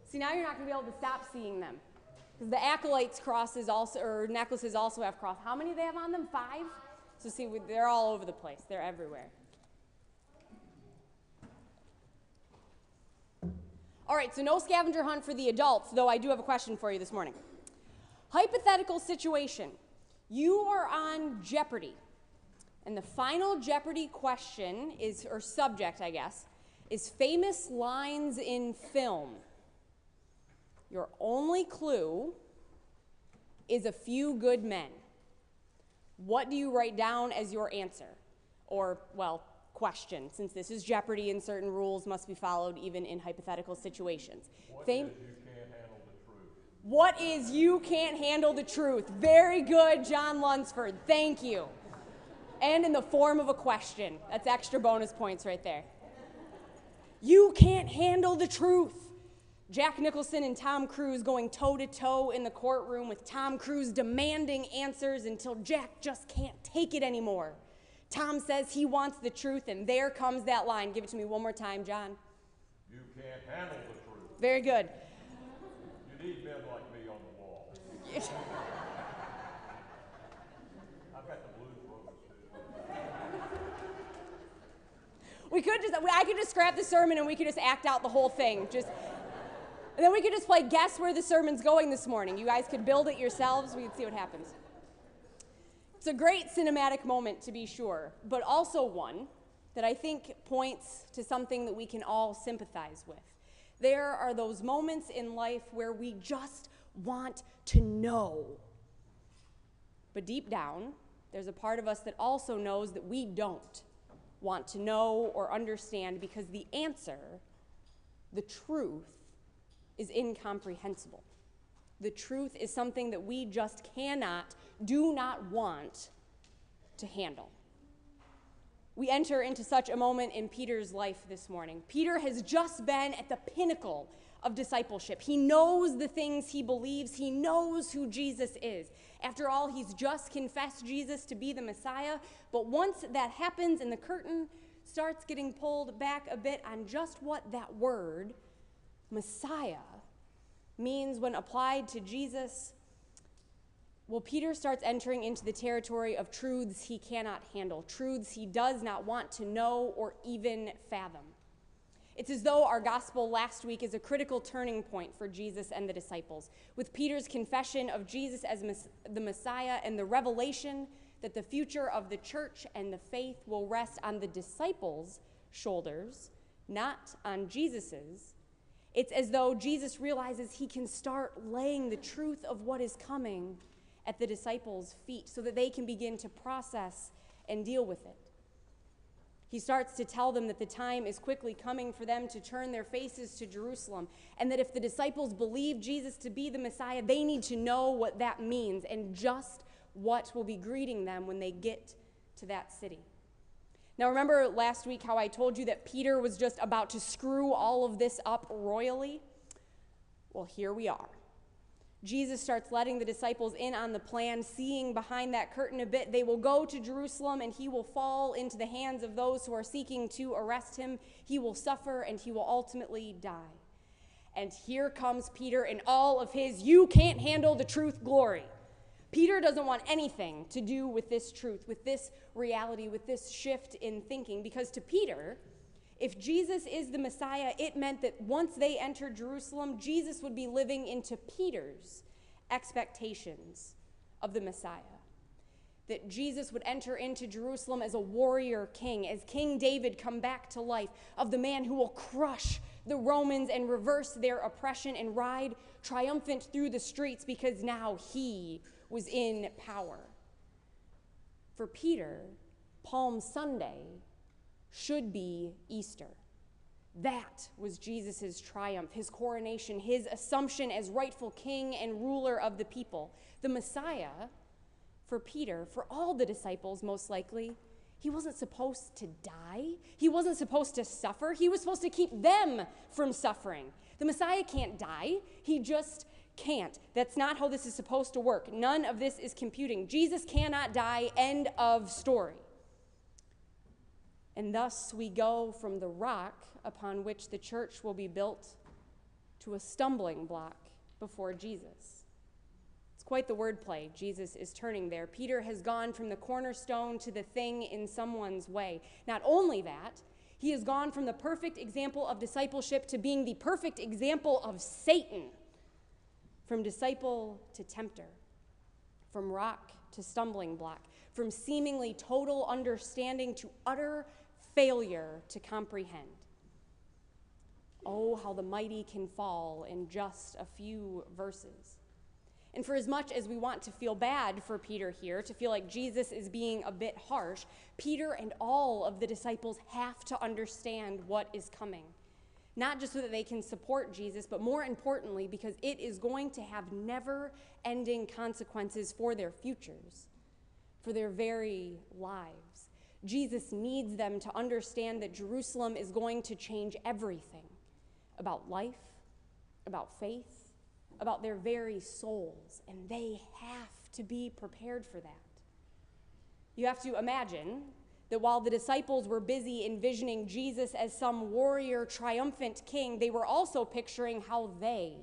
See, now you're not going to be able to stop seeing them. Because the acolytes crosses also, or necklaces also have cross. How many do they have on them? 5? So see, they're all over the place. They're everywhere. All right, so no scavenger hunt for the adults, though I do have a question for you this morning. Hypothetical situation. You are on Jeopardy. And the final Jeopardy question is, or subject, I guess, is famous lines in film. Your only clue is A Few Good Men. What do you write down as your answer? Or, well, question, since this is Jeopardy and certain rules must be followed even in hypothetical situations. What is You Can't Handle the Truth? What is You Can't Handle the Truth? Very good, John Lunsford. Thank you. And in the form of a question. That's extra bonus points right there. You can't handle the truth. Jack Nicholson and Tom Cruise going toe-to-toe in the courtroom with Tom Cruise demanding answers until Jack just can't take it anymore. Tom says he wants the truth, and there comes that line. Give it to me one more time, John. You can't handle the truth. Very good. You need men like me on the wall. I've got the blues brothers too. I could just scrap the sermon and we could just act out the whole thing. And then we could just play guess where the sermon's going this morning. You guys could build it yourselves. We could see what happens. It's a great cinematic moment, to be sure, but also one that I think points to something that we can all sympathize with. There are those moments in life where we just want to know. But deep down, there's a part of us that also knows that we don't want to know or understand because the answer, the truth, is incomprehensible. The truth is something that we just do not want to handle. We enter into such a moment in Peter's life this morning. Peter has just been at the pinnacle of discipleship. He knows the things he believes. He knows who Jesus is. After all, he's just confessed Jesus to be the Messiah. But once that happens and the curtain starts getting pulled back a bit on just what that word, Messiah, means when applied to Jesus, well, Peter starts entering into the territory of truths he cannot handle, truths he does not want to know or even fathom. It's as though our gospel last week is a critical turning point for Jesus and the disciples, with Peter's confession of Jesus as the Messiah and the revelation that the future of the church and the faith will rest on the disciples' shoulders, not on Jesus's. It's as though Jesus realizes he can start laying the truth of what is coming at the disciples' feet so that they can begin to process and deal with it. He starts to tell them that the time is quickly coming for them to turn their faces to Jerusalem, and that if the disciples believe Jesus to be the Messiah, they need to know what that means and just what will be greeting them when they get to that city. Now, remember last week how I told you that Peter was just about to screw all of this up royally? Well, here we are. Jesus starts letting the disciples in on the plan, seeing behind that curtain a bit. They will go to Jerusalem, and he will fall into the hands of those who are seeking to arrest him. He will suffer, and he will ultimately die. And here comes Peter in all of his "you can't handle the truth" glory. Peter doesn't want anything to do with this truth, with this reality, with this shift in thinking, because to Peter, if Jesus is the Messiah, it meant that once they entered Jerusalem, Jesus would be living into Peter's expectations of the Messiah. That Jesus would enter into Jerusalem as a warrior king, as King David come back to life, of the man who will crush the Romans and reverse their oppression and ride triumphant through the streets because now he was in power. For Peter, Palm Sunday should be Easter. That was Jesus' triumph, his coronation, his assumption as rightful king and ruler of the people. The Messiah, for Peter, for all the disciples most likely, he wasn't supposed to die. He wasn't supposed to suffer. He was supposed to keep them from suffering. The Messiah can't die. He just can't. That's not how this is supposed to work. None of this is computing. Jesus cannot die. End of story. And thus we go from the rock upon which the church will be built to a stumbling block before Jesus. It's quite the wordplay Jesus is turning there. Peter has gone from the cornerstone to the thing in someone's way. Not only that, he has gone from the perfect example of discipleship to being the perfect example of Satan. From disciple to tempter, from rock to stumbling block, from seemingly total understanding to utter failure to comprehend. Oh, how the mighty can fall in just a few verses. And for as much as we want to feel bad for Peter here, to feel like Jesus is being a bit harsh, Peter and all of the disciples have to understand what is coming. Not just so that they can support Jesus, but more importantly, because it is going to have never-ending consequences for their futures, for their very lives. Jesus needs them to understand that Jerusalem is going to change everything about life, about faith, about their very souls, and they have to be prepared for that. You have to imagine that while the disciples were busy envisioning Jesus as some warrior, triumphant king, they were also picturing how they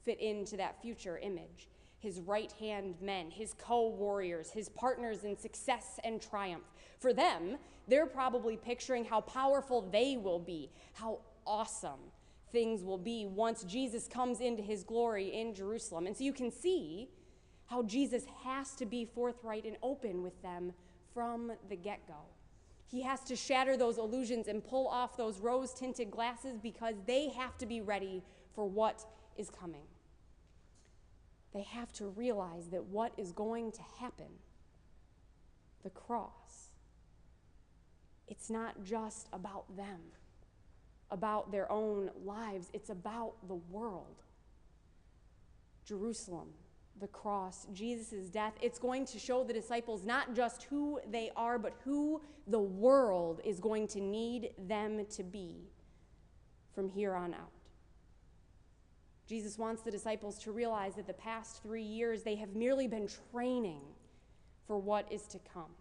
fit into that future image. His right-hand men, his co-warriors, his partners in success and triumph. For them, they're probably picturing how powerful they will be, how awesome things will be once Jesus comes into his glory in Jerusalem. And so you can see how Jesus has to be forthright and open with them from the get-go. He has to shatter those illusions and pull off those rose-tinted glasses because they have to be ready for what is coming. They have to realize that what is going to happen, the cross, it's not just about them, about their own lives. It's about the world. Jerusalem, the cross, Jesus' death, it's going to show the disciples not just who they are, but who the world is going to need them to be from here on out. Jesus wants the disciples to realize that the past 3 years, they have merely been training for what is to come.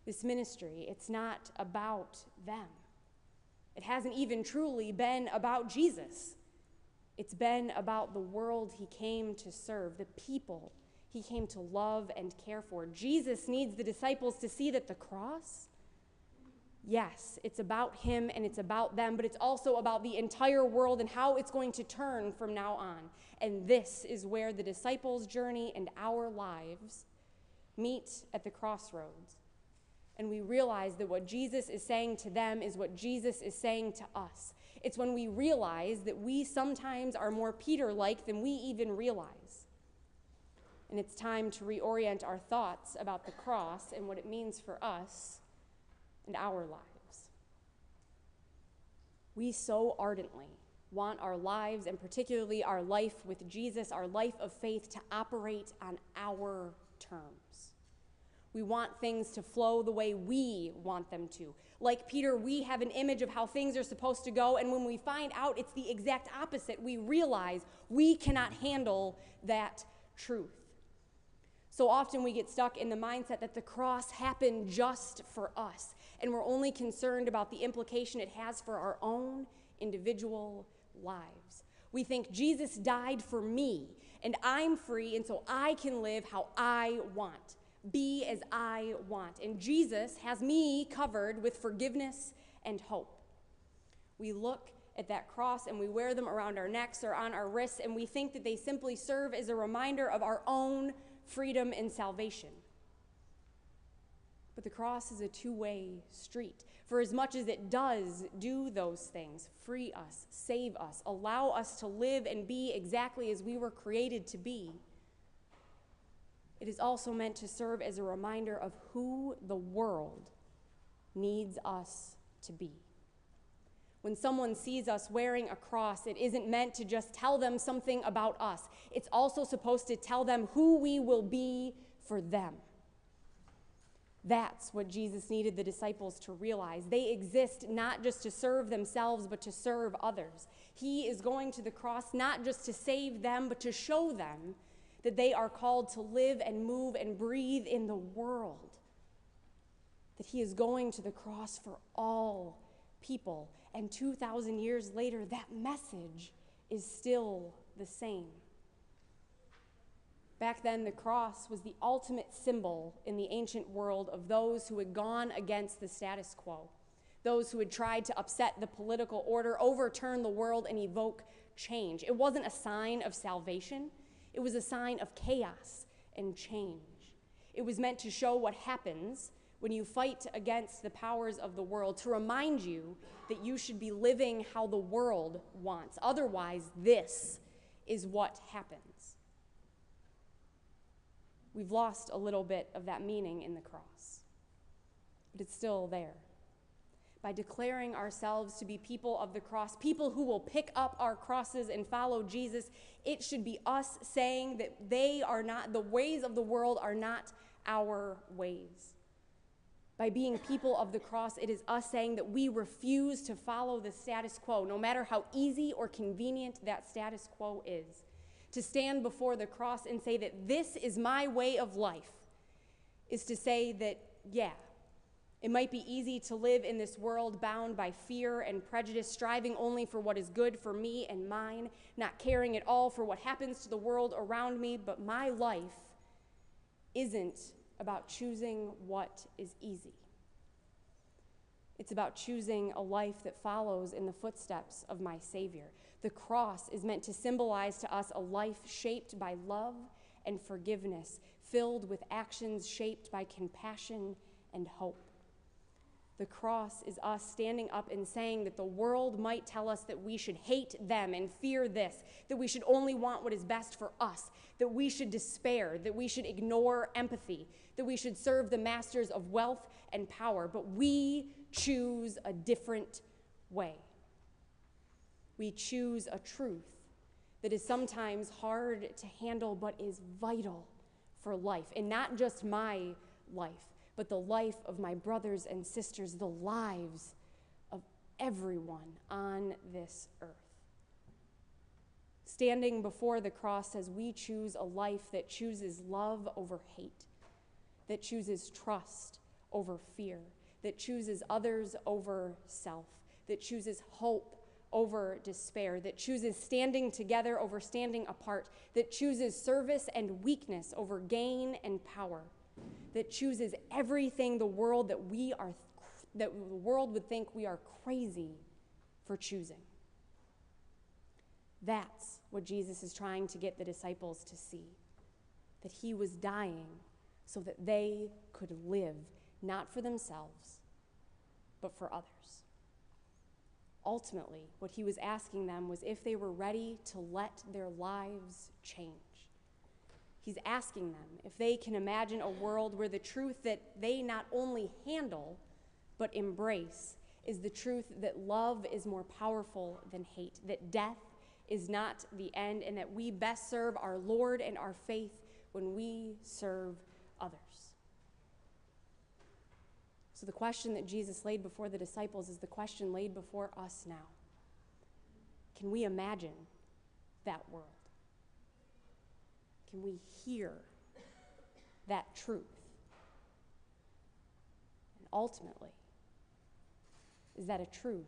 This ministry, it's not about them. It hasn't even truly been about Jesus. It's been about the world he came to serve, the people he came to love and care for. Jesus needs the disciples to see that the cross, yes, it's about him and it's about them, but it's also about the entire world and how it's going to turn from now on. And this is where the disciples' journey and our lives meet at the crossroads. And we realize that what Jesus is saying to them is what Jesus is saying to us. It's when we realize that we sometimes are more Peter-like than we even realize. And it's time to reorient our thoughts about the cross and what it means for us and our lives. We so ardently want our lives, and particularly our life with Jesus, our life of faith, to operate on our terms. We want things to flow the way we want them to. Like Peter, we have an image of how things are supposed to go, and when we find out it's the exact opposite, we realize we cannot handle that truth. So often we get stuck in the mindset that the cross happened just for us, and we're only concerned about the implication it has for our own individual lives. We think Jesus died for me, and I'm free, and so I can live how I want, be as I want. And Jesus has me covered with forgiveness and hope. We look at that cross and we wear them around our necks or on our wrists, and we think that they simply serve as a reminder of our own freedom and salvation. But the cross is a two-way street. For as much as it does do those things, free us, save us, allow us to live and be exactly as we were created to be, it is also meant to serve as a reminder of who the world needs us to be. When someone sees us wearing a cross, it isn't meant to just tell them something about us. It's also supposed to tell them who we will be for them. That's what Jesus needed the disciples to realize. They exist not just to serve themselves, but to serve others. He is going to the cross not just to save them, but to show them that they are called to live and move and breathe in the world. That he is going to the cross for all people. And 2,000 years later, that message is still the same. Back then, the cross was the ultimate symbol in the ancient world of those who had gone against the status quo, those who had tried to upset the political order, overturn the world, and evoke change. It wasn't a sign of salvation. It was a sign of chaos and change. It was meant to show what happens when you fight against the powers of the world, to remind you that you should be living how the world wants. Otherwise, this is what happens. We've lost a little bit of that meaning in the cross, but it's still there. By declaring ourselves to be people of the cross, people who will pick up our crosses and follow Jesus, it should be us saying that the ways of the world are not our ways. By being people of the cross, it is us saying that we refuse to follow the status quo, no matter how easy or convenient that status quo is. To stand before the cross and say that this is my way of life is to say that, yeah, it might be easy to live in this world bound by fear and prejudice, striving only for what is good for me and mine, not caring at all for what happens to the world around me, but my life isn't about choosing what is easy. It's about choosing a life that follows in the footsteps of my Savior. The cross is meant to symbolize to us a life shaped by love and forgiveness, filled with actions shaped by compassion and hope. The cross is us standing up and saying that the world might tell us that we should hate them and fear this, that we should only want what is best for us, that we should despair, that we should ignore empathy, that we should serve the masters of wealth and power, but we choose a different way. We choose a truth that is sometimes hard to handle but is vital for life, and not just my life, but the life of my brothers and sisters, the lives of everyone on this earth. Standing before the cross says we choose a life that chooses love over hate, that chooses trust over fear, that chooses others over self, that chooses hope over despair, that chooses standing together over standing apart, that chooses service and weakness over gain and power, that chooses everything the world that the world would think we are crazy for choosing. That's what Jesus is trying to get the disciples to see, that he was dying so that they could live, not for themselves, but for others. Ultimately, what he was asking them was if they were ready to let their lives change. He's asking them if they can imagine a world where the truth that they not only handle, but embrace, is the truth that love is more powerful than hate, that death is not the end, and that we best serve our Lord and our faith when we serve others. So the question that Jesus laid before the disciples is the question laid before us now. Can we imagine that world? Can we hear that truth? And ultimately, is that a truth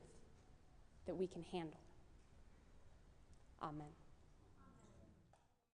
that we can handle? Amen.